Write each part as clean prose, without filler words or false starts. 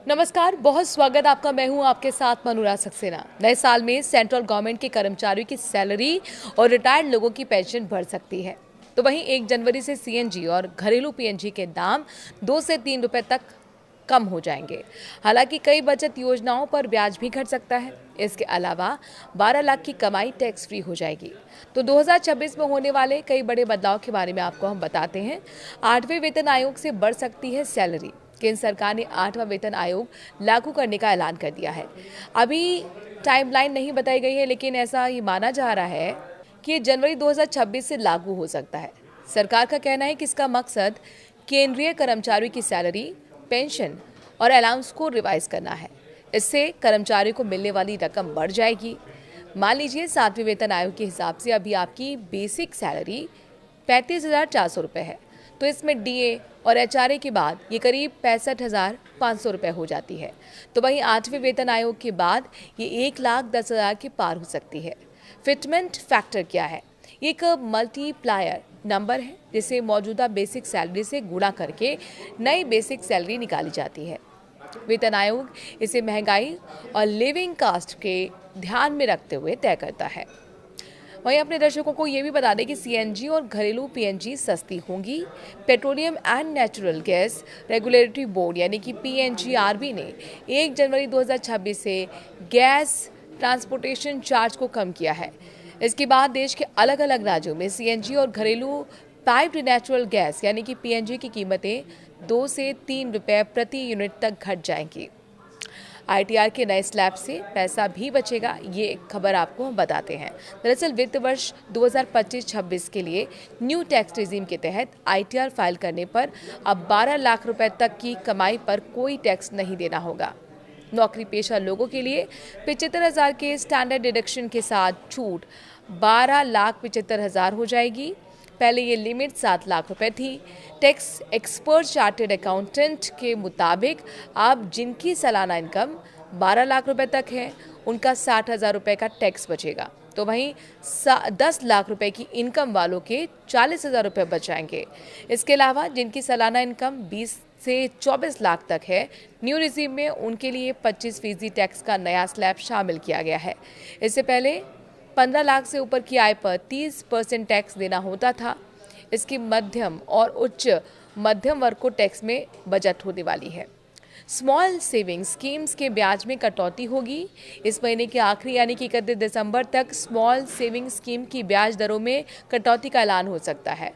नमस्कार, बहुत स्वागत आपका। मैं हूं आपके साथ मनूरा सक्सेना। नए साल में सेंट्रल गवर्नमेंट के कर्मचारियों की सैलरी और रिटायर्ड लोगों की पेंशन बढ़ सकती है। तो वहीं 1 जनवरी से सीएनजी और घरेलू पीएनजी के दाम 2 से 3 रुपए तक कम हो जाएंगे। हालांकि कई बचत योजनाओं पर ब्याज भी घट सकता है। इसके अलावा 12 लाख की कमाई टैक्स फ्री हो जाएगी। तो 2026 में होने वाले कई बड़े बदलाव के बारे में आपको हम बताते हैं। 8वें वेतन आयोग से बढ़ सकती है सैलरी। केंद्र सरकार ने 8वां वेतन आयोग लागू करने का ऐलान कर दिया है। अभी टाइमलाइन नहीं बताई गई है, लेकिन ऐसा ही माना जा रहा है कि ये जनवरी 2026 से लागू हो सकता है। सरकार का कहना है कि इसका मकसद केंद्रीय कर्मचारियों की सैलरी, पेंशन और अलाउंस को रिवाइज करना है। इससे कर्मचारियों को मिलने वाली रकम बढ़ जाएगी। मान लीजिए 7वें वेतन आयोग के हिसाब से अभी आपकी बेसिक सैलरी 35,400 रुपये है, तो इसमें डीए और एचआरए के बाद ये करीब 65,500 रुपये हो जाती है। तो वहीं 8वें वेतन आयोग के बाद ये 1,10,000 के पार हो सकती है। फिटमेंट फैक्टर क्या है? ये एक मल्टीप्लायर नंबर है जिसे मौजूदा बेसिक सैलरी से गुणा करके नई बेसिक सैलरी निकाली जाती है। वेतन आयोग इसे महंगाई और लिविंग कॉस्ट के ध्यान में रखते हुए तय करता है। वहीं अपने दर्शकों को ये भी बता दें कि सीएनजी और घरेलू पीएनजी सस्ती होंगी। Petroleum and natural gas regulatory board यानी कि पीएनजीआरबी ने 1 जनवरी 2026 से गैस ट्रांसपोर्टेशन चार्ज को कम किया है। इसके बाद देश के अलग अलग राज्यों में सीएनजी और घरेलू पाइप्ड नेचुरल गैस यानी कि पीएनजी की कीमतें 2 से 3 रुपये प्रति यूनिट तक घट जाएंगी। आईटीआर के नए स्लैब से पैसा भी बचेगा, ये खबर आपको हम बताते हैं। दरअसल वित्त वर्ष 2025-26 के लिए न्यू टैक्स रेजिम के तहत आईटीआर फाइल करने पर अब 12 लाख रुपए तक की कमाई पर कोई टैक्स नहीं देना होगा। नौकरी पेशा लोगों के लिए 75,000 के स्टैंडर्ड डिडक्शन के साथ छूट 12,75,000 हो जाएगी। पहले ये लिमिट 7 लाख रुपए थी। टैक्स एक्सपर्ट चार्टर्ड अकाउंटेंट के मुताबिक अब जिनकी सालाना इनकम 12 लाख रुपए तक है, उनका 60,000 रुपए का टैक्स बचेगा। तो वहीं 10 लाख रुपए की इनकम वालों के 40,000 रुपये बच जाएंगे। इसके अलावा जिनकी सालाना इनकम 20 से 24 लाख तक है, न्यू रिजीम में उनके लिए 25% टैक्स का नया स्लैब शामिल किया गया है। इससे पहले 15 लाख से ऊपर की आय पर 30% टैक्स देना होता था। इसकी मध्यम और उच्च मध्यम वर्ग को टैक्स में बचत होने वाली है। स्मॉल सेविंग स्कीम्स के ब्याज में कटौती होगी। इस महीने के आखिरी यानी कि 31 दिसंबर तक स्मॉल सेविंग स्कीम की ब्याज दरों में कटौती का ऐलान हो सकता है।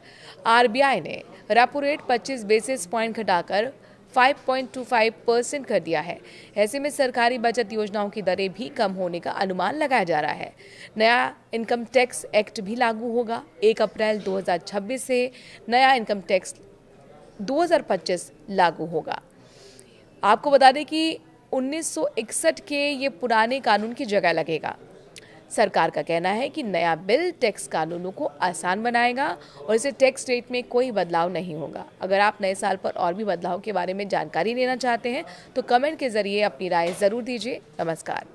आरबीआई ने रेपो रेट 25 बेसिस पॉइंट घटाकर 5.25% कर दिया है। ऐसे में सरकारी बचत योजनाओं की दरें भी कम होने का अनुमान लगाया जा रहा है। नया इनकम टैक्स एक्ट भी लागू होगा। 1 अप्रैल 2026 से नया इनकम टैक्स 2025 लागू होगा। आपको बता दें कि 1961 के ये पुराने कानून की जगह लगेगा। सरकार का कहना है कि नया बिल टैक्स कानूनों को आसान बनाएगा और इसे टैक्स रेट में कोई बदलाव नहीं होगा। अगर आप नए साल पर और भी बदलाव के बारे में जानकारी लेना चाहते हैं तो कमेंट के जरिए अपनी राय जरूर दीजिए। नमस्कार।